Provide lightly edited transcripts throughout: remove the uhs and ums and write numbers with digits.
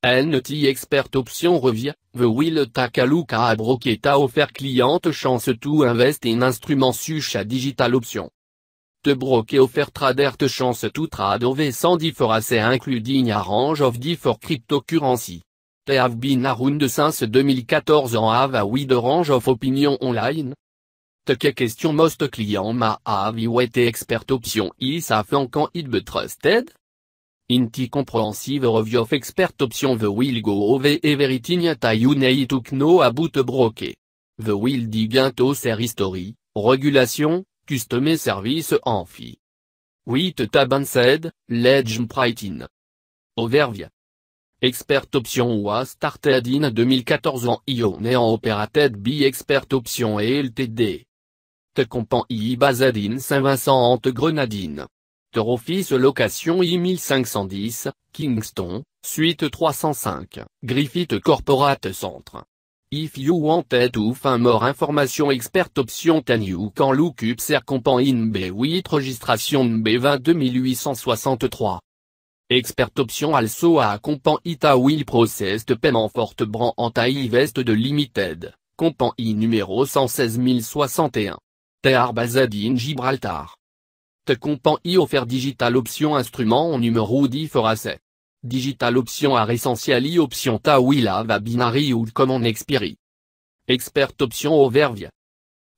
NT Expert Option revient, The Will Takaluka a broké ta offert cliente chance to invest in instrument such a digital option. Te broker offert trader te chance to trade over 110 for assets including a range of different cryptocurrency. Te have been around since 2014 and have a wide range of opinion online. Te que question most client ma have you expert option is a can it be trusted? Inti comprehensive review of expert option the will go over everything that you need to know about broker. The will dig into their history, regulation, customer service and fee. With tab said, let's jump in. Overview. Expert option was started in 2014 and operated by Expert Option Ltd. The company based in Saint-Vincent and Grenadines. The office location I-1510, Kingston, suite 305, Griffith Corporate Centre. If you wanted to find more information Expert Option then you can look up their company in B8 registration B22863. Expert Option also a company ta will process de paiement forte brand anti-invest de Limited, compagnie numéro 116061. They are based in Gibraltar. The company offer digital option instrument en numéro 10 for asset. Digital option are essentially option ta will have a binary ou common expiry. Expert Option overview.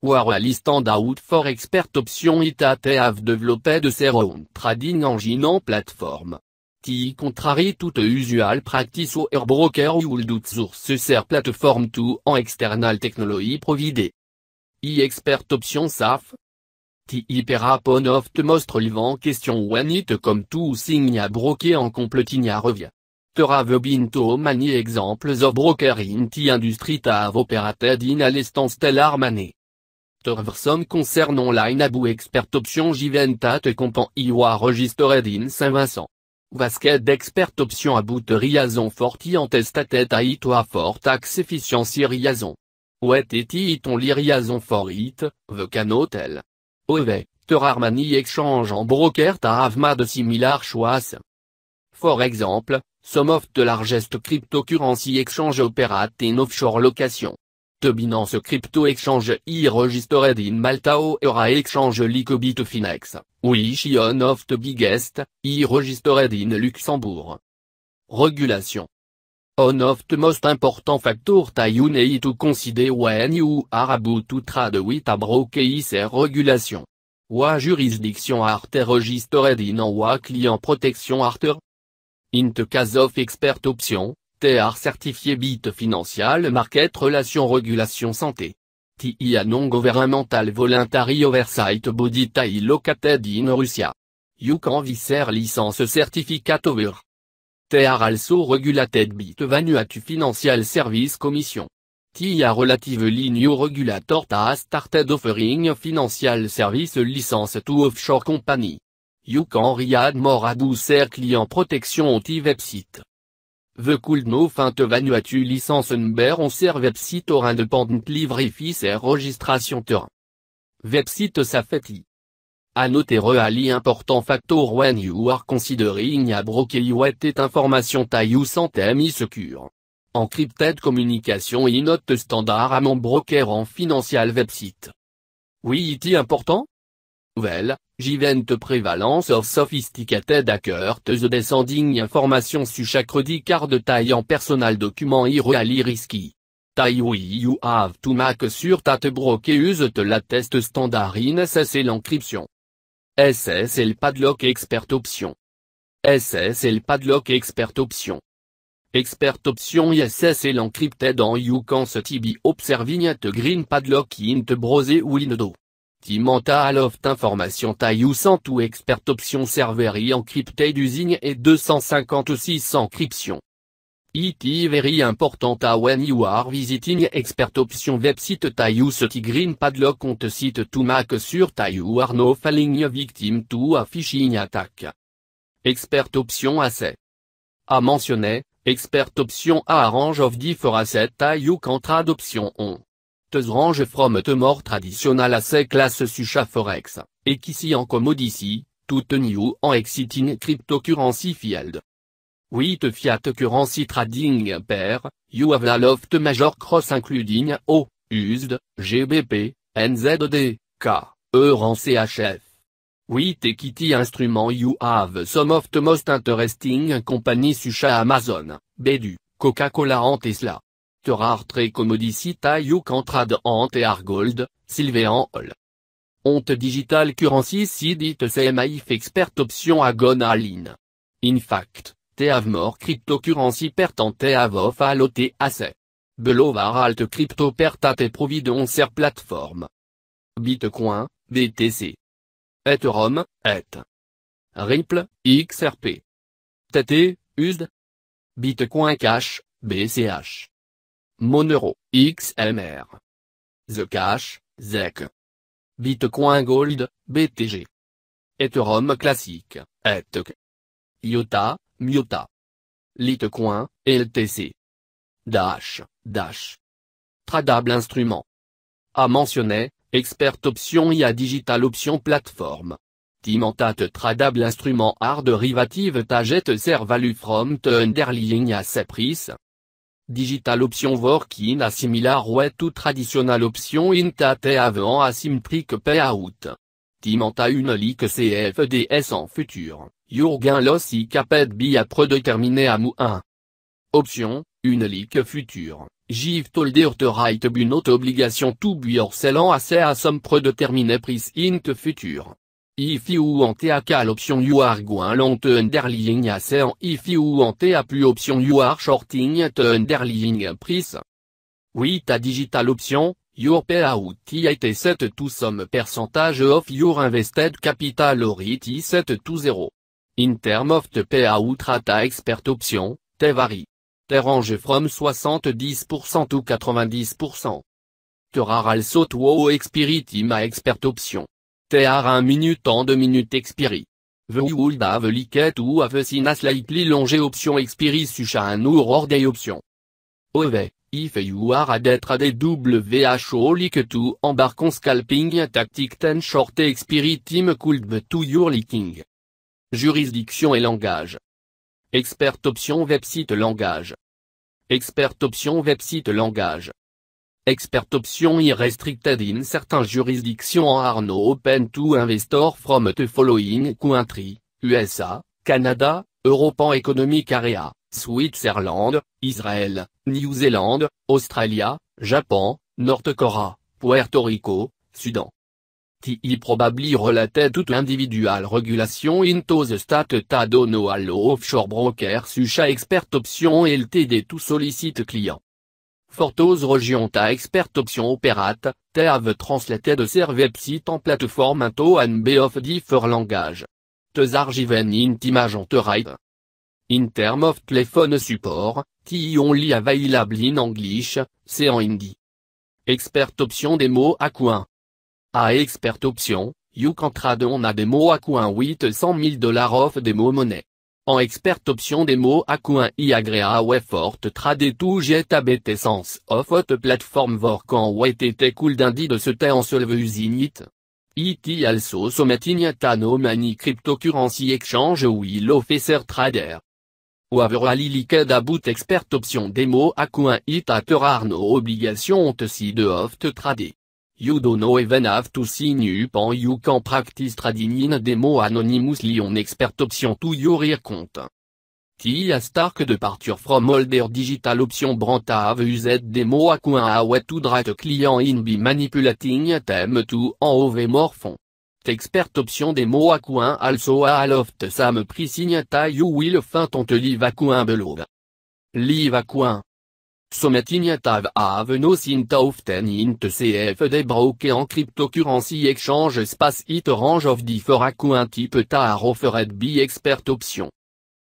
Where stand out for Expert Option it they have developed their own trading engine en platform. T contrary to the usual practice or broker would outsource their platform to an external technology provider. Expert Option SAF. T hyperapon of the most relevant question when it come to sign a broker en completing a review. There have been too many examples of broker in the industry that have operated in a less than stellar manner. There are some concern online about Expert Option given that the company was registered in Saint-Vincent. Vasquez Expert Option about the reason for the antestated it was for tax efficiency reason. What is it only reason for it, the cannot tell. However, there are many exchange en broker that have made similar choice. For example, some of the largest cryptocurrency exchange operate in offshore location. The Binance Crypto Exchange is registered in Malta or a exchange like Bitfinex, which is one of the biggest, is registered in Luxembourg. Regulation. One of the most important factors that you need to consider when you are about to trade with a broker is regulation. What jurisdiction are they registered in and what client protection are there? In the case of Expert Option, they are certified by Financial Market Relation Regulation Santé. They a non-governmental voluntary oversight body that is located in Russia. You can viser license certificate over. They are also regulated by the Vanuatu Financial Service Commission. They are relatively new regulator that has started offering financial service license to offshore company. You can read more about their client protection on the website. The could know find the Vanuatu license number on their website or independently verify their registration term. Website safety. A noter really important factor when you are considering a broker what information that you semi secure. Encrypted communication is not standard among broker en financial website. Oui it is important? Well, given the prevalence of sophisticated hackers the descending information sur chaque credit card taille en personal document is really risky. You have to make sure that the broker use the latest standard in SSL encryption. SSL Padlock Expert Option. SSL Padlock Expert Option. Expert Option SSL encrypted and you can be observing at green padlock in the browser window. The mental of information that you send to Expert Option server is encrypted using E256 encryption. It is very important when you are visiting Expert Option website that use the green padlock on the site to make sure that you are not falling victim to a phishing attack. Expert Option Asset. A mentionner, Expert Option a range of different assets that you can trade option on. The range from the more traditional asset class such as Forex, equity and commodity, to the new and exciting cryptocurrency field. With fiat currency trading pair, you have a lot major cross including O, USD, GBP, NZD, K, EUR CHF. With equity instrument you have some of the most interesting companies such as Amazon, Baidu, Coca-Cola and Tesla. There are three commodities you can trade and they are gold, silver and oil. On digital currency seed it same if expert option agon align. In fact, they have more cryptocurrency per tant they have of a lot assez. Below are alt crypto per tate provide on their platform. Bitcoin, BTC. Ethereum, ETH. Ripple, XRP. TT, USD. Bitcoin Cash, BCH. Monero, XMR. Zcash, ZEC. Bitcoin Gold, BTG. Ethereum classique, ETH. IOTA, MIOTA. Litecoin, LTC. Dash, Dash. Tradable instrument. À mentionner, expert option et à digital option plateforme. Timentat tradable instrument are derivative target ser value from the underlying asset price. Digital option working a similar way to traditional option in tate avant asymmetric payout. Timentat une lique CFDS en futur, your gain loss y caped be à prédéterminé à mou 1. Option, une lique future. Give tolder the right bu not obligation to be sellant assez à somme prédéterminée price in the future. If you ante à cal option you are going long the underlying assez en if you ante à plus option you are shorting the underlying price. With a digital option, your payout it set to some percentage of your invested capital or it is set to 0. In term of the payout rate expert option, they vary. They range from 70% to 90%. There are also 2 expiry time à expert option. They are 1 minute and 2 minute expiry. The would have liked to have seen a slightly longer option expiry such as an hour or day option. However, if you are a day trade WHO like to embark on scalping tactic then short expiry time could be to your liking. Juridiction et langage. Expert option website langage. Expert option website langage. Expert option restricted in certain jurisdictions are no open to investor from the following country, USA, Canada, European Economic Area, Switzerland, Israel, New Zealand, Australia, Japon, North Korea, Puerto Rico, Sudan. TI probably related to individual regulation into the state to no allow offshore broker such as expert option LTD to solicit client. For those regions ta expert option operate, they have translated their website en platform into an B of different language. These are given in image on the right. In term of telephone support, TI only available in English, c'est en hindi. Expert option démo à coin. À expert option, you can trade on a démo à coin with $100,000 of démo money. En expert option démo à coin y agréa effort trade to get a better sense of what platform work en what était cool d'indi de ce temps en solve using it. It also something no many cryptocurrency exchange will offer trader. Overall liked about expert option démo à coin it at are no obligation to see the of the trade. You don't even have to sign up and you can practice trading in demo anonymously on expert option to your account. Tia stark departure from older digital option brand have used demo à coin a way to draw client in be manipulating them to enlever more fond. Expert option demo à coin also a loft some pricing you will find on the live à coin below. Live à coin. Something have no sint often in the CFD broker en cryptocurrency exchange space it range of different coin type are offered by expert option.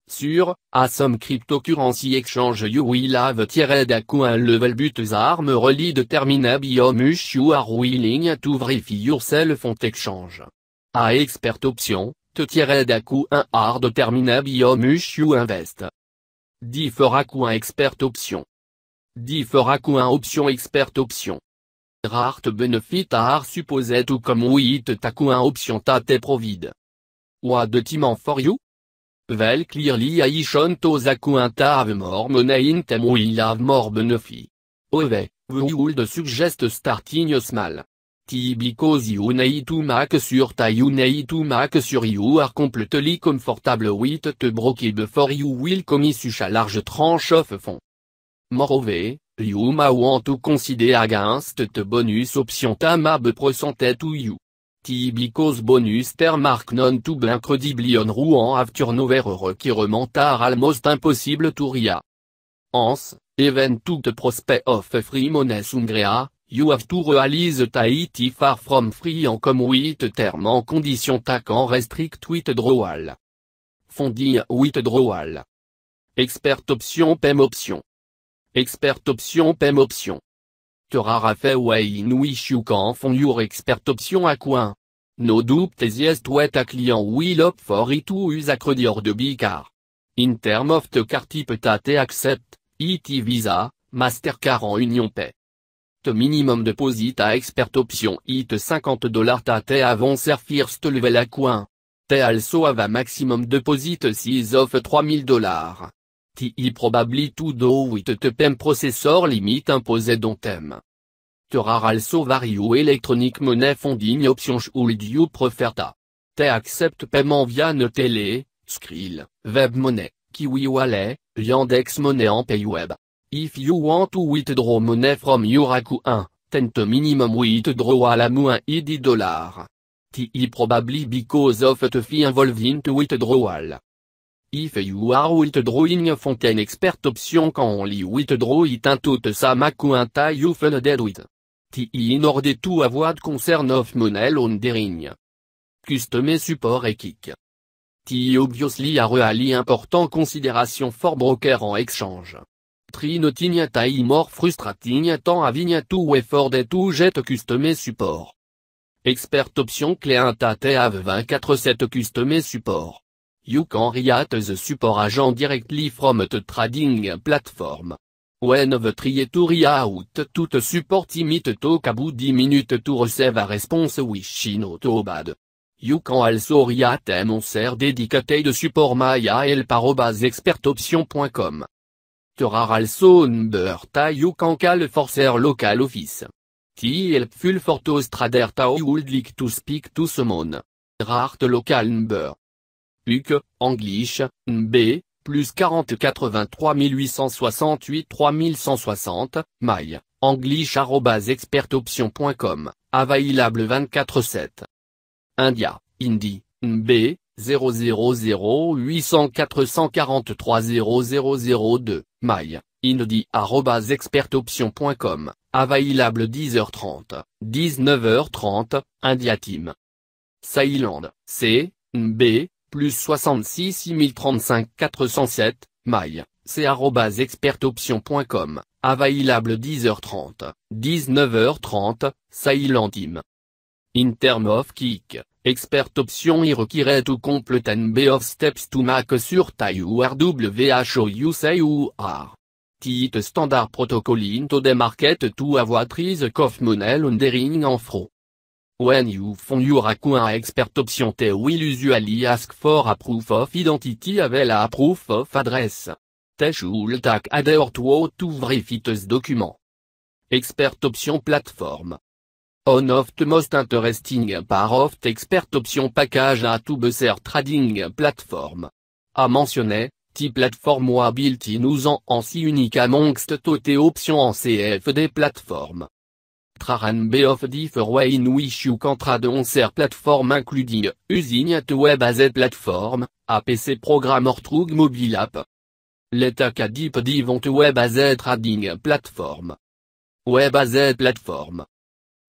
Sur, a some cryptocurrency exchange you will have tiered a coin level but arm really determined by how much you are willing to verify yourself on exchange. A expert option, te tiered a coin are determined by how much you invest. Different coin expert option. Different coin option expert option. Rare benefit are supposed to come with ta coin option tate provide. What the team for you? vel clearly aishon tozaku intav mor monein temuilav mor benefi. Ove, would suggest starting small. T because you need to make sur ta you need to make sur you are completely comfortable with the broke before you will commit a large tranche of fond. Moreover, you may want to consider against the bonus option tamab presented to you. T because bonus termark non to be incredibly on Rouen have turnover requirement are almost impossible to ria. Hence, even to the prospect of free money sungrea, you have to realize ta it far from free en comme with term en condition taquant restrict withdrawal. Funding withdrawal. Expert option PEM option. Expert option PEM option. Te rara fait way in which you can fond your expert option à coin. No doubt yes wet a client will opt for it to use a credit or de bicar. In term of the card type tate accept, it Visa, Mastercard en Union Pay. The minimum deposit à expert option it $50 tate avant ser first level à coin. Te also have a maximum deposit size of $3000. Ti probably to do with the PEM processor limit imposed on them. Te rare also vario electronic money funding option should you prefer ta. Te accept paiement via ne télé, Skrill, Web Money, Kiwi Wallet, Yandex Money en PayWeb. If you want to withdraw money from your account, then the minimum withdrawal amount is $10. Ti probably because of the fee involved in the withdrawal. If you are withdrawing from an expert option can only withdraw it into the same account you funded with. Ti in order to avoid concern of money laundering. Customer support et kick. Ti obviously a really important consideration for broker en exchange. Tri noting tai more frustrating tant having to effort to get customer support. Expert option client tate have 24/7 customer support. You can reach the support agent directly from the trading platform. When the try to reach out to the support team it took about 10 minutes to receive a response which is not too bad. You can also reach them on their dedicated support mail@expertoption.com. There are also number you can call for their local office. T helpful for those traders who would like to speak to someone. Rare the local number. UK, English, NB, plus 40 83 868 3160, mail, english@expertoption.com, available 24/7. India, Hindi, NB, 000 800 443 0002, mail, hindi@expertoption.com, available 10h30, 19h30, India Team. Thailand, C, NB, plus 66 6035 407, mail, c@expertoption.com, available 10h30, 19h30, Thailand Team. In term of kick, expert option is required to complete an of steps to make sure that you are WHO you say you are. It standard protocol into the market to avoid risk of money laundering and fraud. When you fund your account expert option they will usually ask for a proof of identity avec a proof of address. They should take adhere to verify this document. Expert option platform. One of the most interesting part of the expert option package a to be their trading platform. A mentionner, the platform was built in usant ainsi unique amongst toutes options en CFD platform. Traran B of different way in which you can trade on their platform including, using the web-based platform, a PC program or through mobile app. Let's take a deep dive on the web-based trading platform. Web-based platform.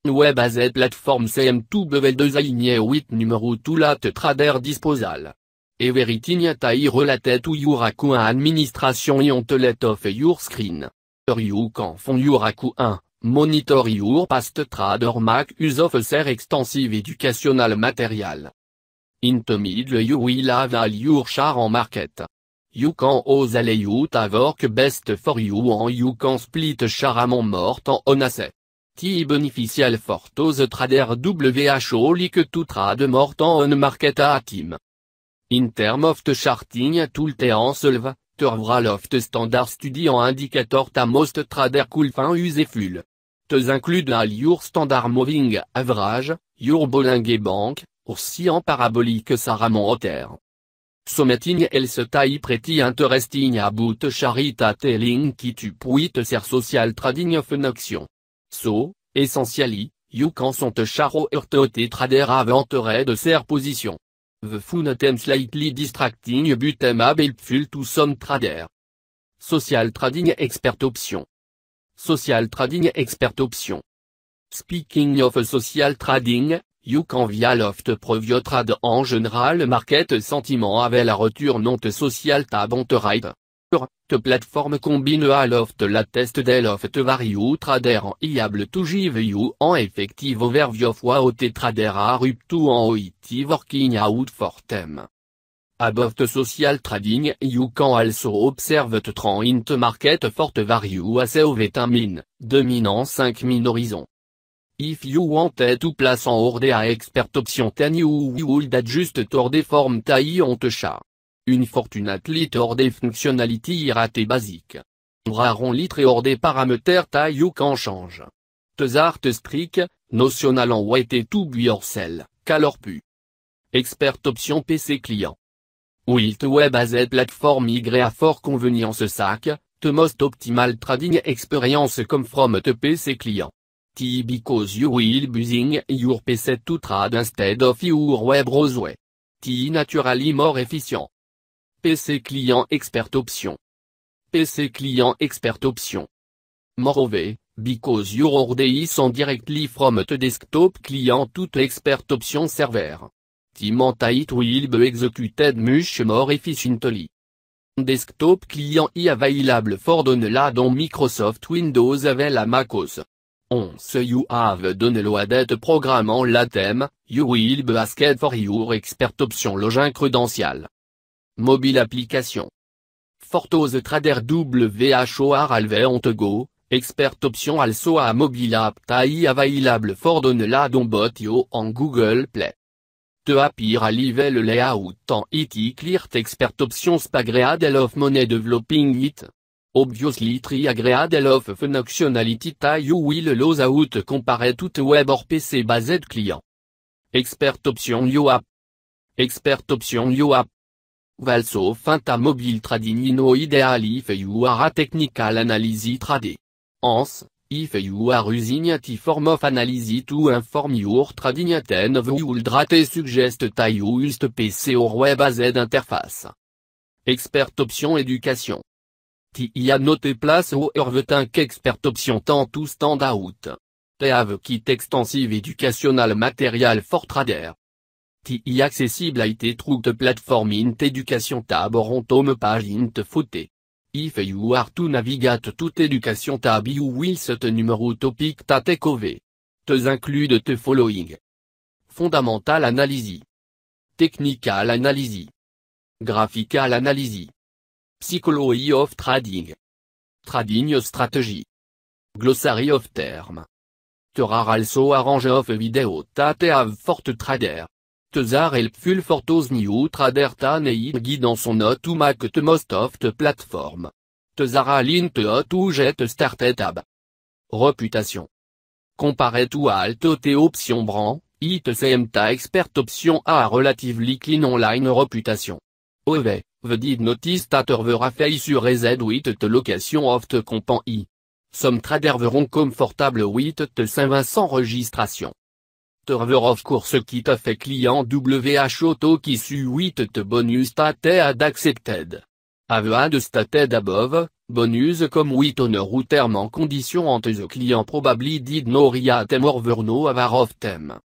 Web-based platform CM2 bevel designé with numero to let trader disposal. Everything tai related to your account administration and let of your screen. You can fund your account, monitor your past trade or make use of their extensive educational material. In the middle you will have all your share on market. You can also layout a work best for you and you can split share among mort on asset. T beneficial for those traders WHO like to trade mort on market a team. In term of the charting tool te ensolve, tervral of the standard study en indicator ta most trader cool fin useful. Te include à your standard moving average, your Bollinger Bank, aussi en parabolique Saramon Hotter. Something else tai pretty interesting about charita telling qui tu puis te ser social trading of an action. So, essentially, you can sont charo te trader avant de ser position. The fun item slightly distracting but helpful to some trader. Social trading expert option. Social trading expert option. Speaking of social trading, you can via loft preview trade en general market sentiment avec la retour non te social tab on te right. Te plateforme combine à loft la test de loft value trader en iable to give you en effective overview of what trader a ruptu en OIT working out for them. Above the social trading you can also observe the trend in the market for the value as of min, dominant 5 min horizon. If you wanted to place en order à expert option then you would adjust toward form tai on te chat. Unfortunately toward functionality irate basique. Raron litre et ordre paramètres tai you can change. Te art strict, notional en weight to be yourself, calor pu. Expert option PC client. Wilt web as platform y a fort convenience sac, the most optimal trading experience come from the PC client. Because you will be using your PC to trade instead of your web browser. Naturally more efficient. PC client expert option. PC client expert option. Moreover, because your order is on directly from the desktop client to the expert option server. It will be executed much more efficiently. Desktop client is available for download on Microsoft Windows avec la macOS. Once you have downloaded program en latem, you will be asked for your expert option login credential. Mobile application. Fortos trader WHOR alve on to go, expert option also a mobile app tai available for download on bot en Google Play. Te appear a level layout en it clear expert option spagreadel of money developing it. Obviously triagreadel of functionality tai you will lose out compare to web or PC based client. Expert option you app. Expert option you app. Also finta mobile trading no ideal if you are a technical analysis trade. Hence, if you are using a form of analysis to inform your trading then we would rate suggest tai you use PC or web based interface. Expert option éducation. Ti a noté place au hervetin qu'expert option tant to stand out. Te have kit extensive educational material for trader. Ti accessible a été through the platform int education tab or on home page int footé. If you are to navigate to education tab you will set numero topic ta take over. Te include the following. Fundamental analysis. Technical analysis. Graphical analysis. Psychology of trading. Trading strategy. Glossary of term. There are also a range of video that have for the trader. These are helpful for those new trader that need guide on son how to make the most of the platform. These are linked how to get started tab. Reputation. Comparé to alt the option brand, it same ta expert option a relatively clean online reputation. However, we did notice that there were a face reset with the location of the company. Some traders were comfortable with the Saint-Vincent registration. There were of course kit of client WHOTO qui su with the bonus that had accepted. Have had stated above, bonus comme with honor ou terme en condition and the client probably did no read or were no aware of them.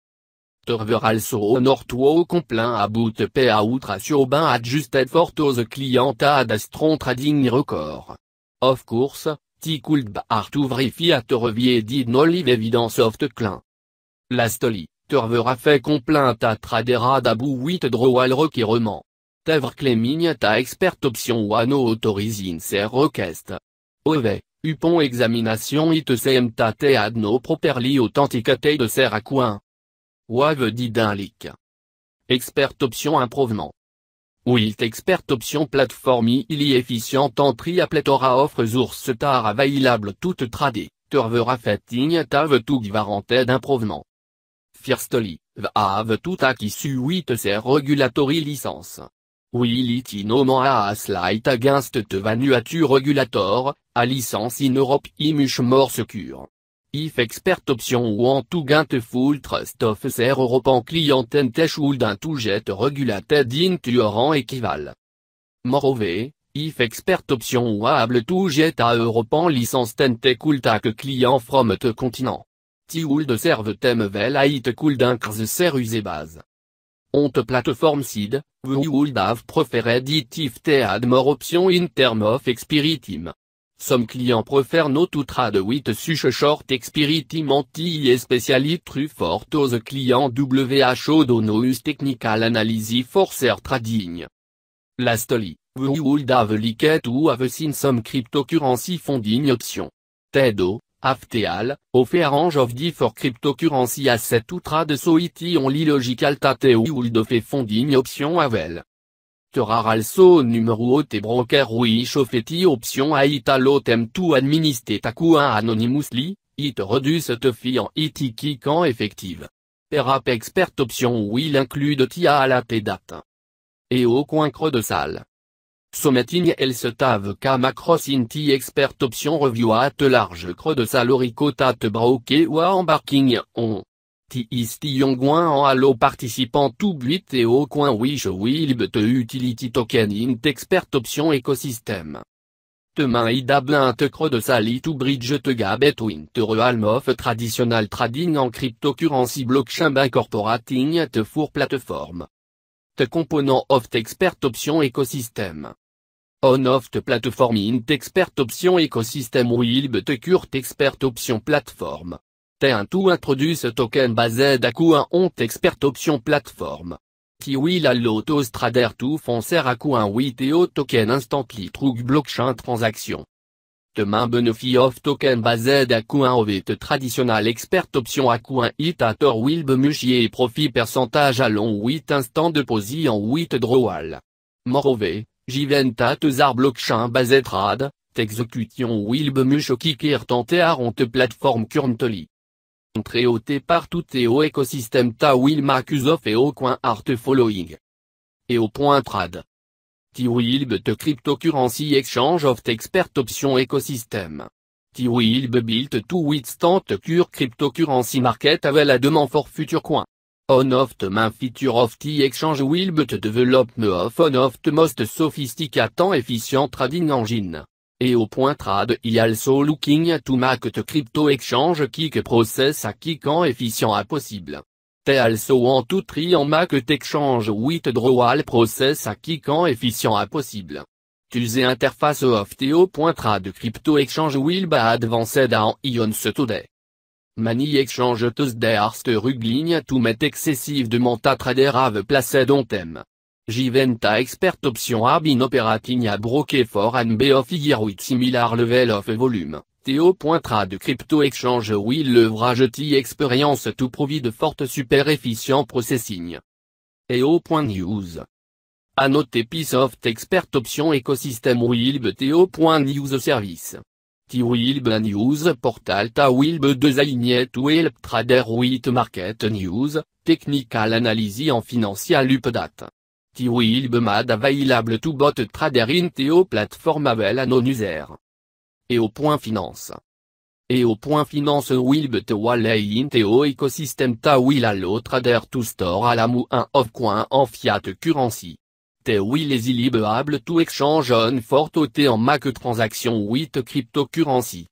There were also honor to complain about the payout ratio being adjusted for those client had a strong trading record. Of course, the could be hard to verify at review did no live evidence of the claim. Lastly, there were a fait complaint at trader had abu with drawal requirement. Tever claiming ta expert option one authorizing their request. However, upon examination it seemed that they had no properly authenticated their account. Wave did un leak. Expert option improvement. Wilt expert option plateforme ili efficient entry a pléthora offre source tar available toute trade, tervera fetting tave tout guaranteed improvement. Firstly, have tout a qui suite ser regulatory license. Will it in a slight against the vanuatu regulator, a licence in Europe much more secure. If expert option ou en tout gain te full trust of ser European client and should un to get regulated into your equival. Moreover, if expert option ou able to get a European license tente could take client from the continent. Ti would serve them well a it could increase ser use base. On the platform side, we would have preferred it if they had more option in term of experience team. Some clients prefer no to trade with such short experience team anti especially true for those clients who do no use technical analysis for their trading. Lastly, we would have liked to have seen some cryptocurrency funding option. TEDO, AFTEAL, offer range of for cryptocurrency asset to trade so it only logical that we would have funding option avel. There are also numerous broker which offer option a it allow them to administer coin anonymously, it reduce the fee en it cliquant effective. Perhaps expert option will include tia à la date. Et au coin creux de salle. Something else have come across in the expert option review at large creux de salle oricota te broke ou embarking on. Yongguin en allo participant to buit et au coin wish will but utility token in expert option écosystème. Demain ida blin te creux de sali to bridge te gab between te realm of traditional trading en cryptocurrency blockchain incorporating te for platform. Te component of expert option écosystème. On of the platform in expert option écosystème will but cure expert option platform. Un to introduce token based à coin on expert option platform. Ti will allow those trader to foncer à coin witeo token instantly through blockchain transaction. Demain benefit of token based à coin of it traditional expert option à coin itator will be much profit percentage along with instant deposit en withdrawal. Moreover, given that are blockchain based trade, execution will be much quicker tenter on the platform currently. Créoté par tout et au écosystème ta will make use of et au coin art following. Et au point trad. Ti will but cryptocurrency exchange of expert option écosystème. Ti will be built to withstand cure cryptocurrency market avec la demande for future coin. On of the main feature of the exchange will but develop of one of the most sophisticated and efficient trading engine. Et au point trad also looking to make the crypto exchange kick process a kickant efficient a possible. Te also want to try en make the exchange withdrawal process a kickant efficient a possible. Use interface of the point trad crypto exchange will be advanced en ions today. Many exchange Tuesday are struggling to make excessive demand a trader have placed on them. Giventa expert option have been operating a broker for an B of year with similar level of volume. Theo.trad crypto exchange will leverage the experience to provide forte super efficient processing. EO.news. A note piece of expert option ecosystem will be Theo.news service. T will be news portal ta will be designed to help trader with market news, technical analysis en financial update. T will be made available to bot trader in Theo platform avel a non-user. EO.finance. EO.finance will be the wallet in Theo ecosystem ta will allow trader to store a la moins of coin en fiat currency. Te will easily be able to exchange on for tote en make transaction with cryptocurrency.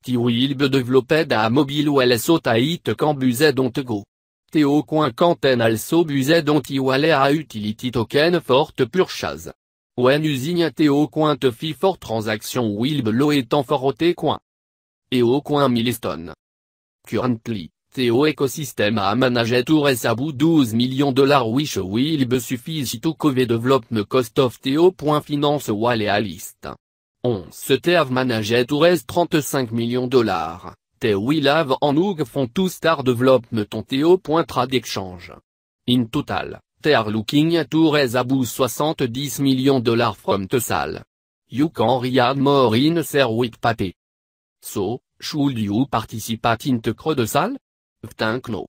T will be developed a mobile wallet so ta it can buse don't go. Theo contain also buse don't wallet a utility token for the purchase. When using Theo te fee for transaction will be low etant for OT coin. EO milestone. Currently, Theo ecosystem a managed to raise about $12 million which will be suffice to cover development cost of Theo.finance wallet a list. On se have managed to raise $35 million. They will have en oog font to start development on Theo.trad exchange. In total, They are looking to raise about 70 million dollars from the sale. You can read more in their white paper. So, should you participate in the crowd-sale? Think no.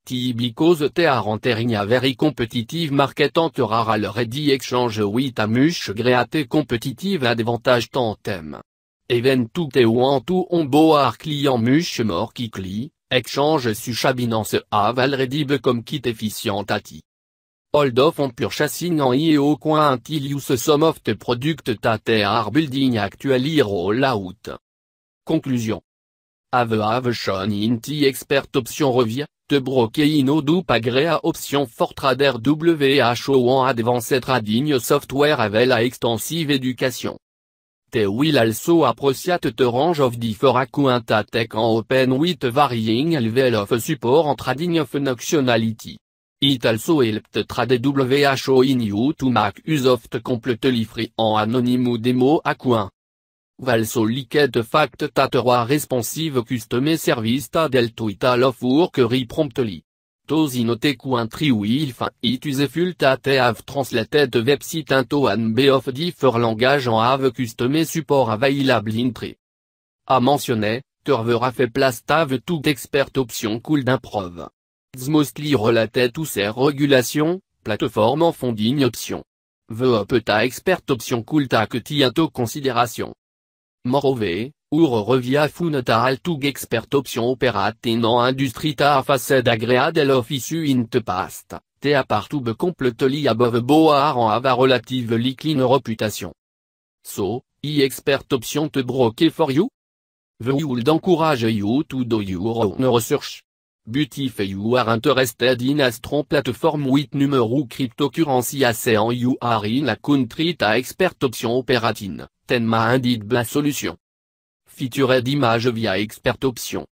Because they are entering a very competitive market and are already exchange with a much greater competitive advantage than them. Even to they want to onboard client much more quickly, exchange such Binance have already become quite efficient at it. Hold off on purchasing on IEO coin until you see some of the product that they are building actually roll out. Conclusion. Have shown in the expert option review, the broker no dupe agrea option for trader WHO en advanced trading software avec la extensive education. They will also appreciate the range of different account tech and open with varying level of support and trading functionality. It also helped trade WHO in you to make use of the completely free and anonymous demo account. Also liked the fact that a responsive customer service that dealt with all of work very promptly. Those in the country will find it useful that they have translated the website into a number of different languages and have customer support available in three. A mentionner, Curver a fait place have two expert option could improve. It's mostly related to their regulation, platform and funding option. The upta expert option could take into consideration. Moreover, our review found that two expert option operate in an industry that faced a great deal of issue in the past, they appear to be completely above board and have a relatively clean reputation. So, expert option to broker for you? We would encourage you to do your own research. But if you are interested in a strong platform with numerous cryptocurrency assets and you are in a country that expert option operating, then ma indeed bla solution. Featured image via expert option.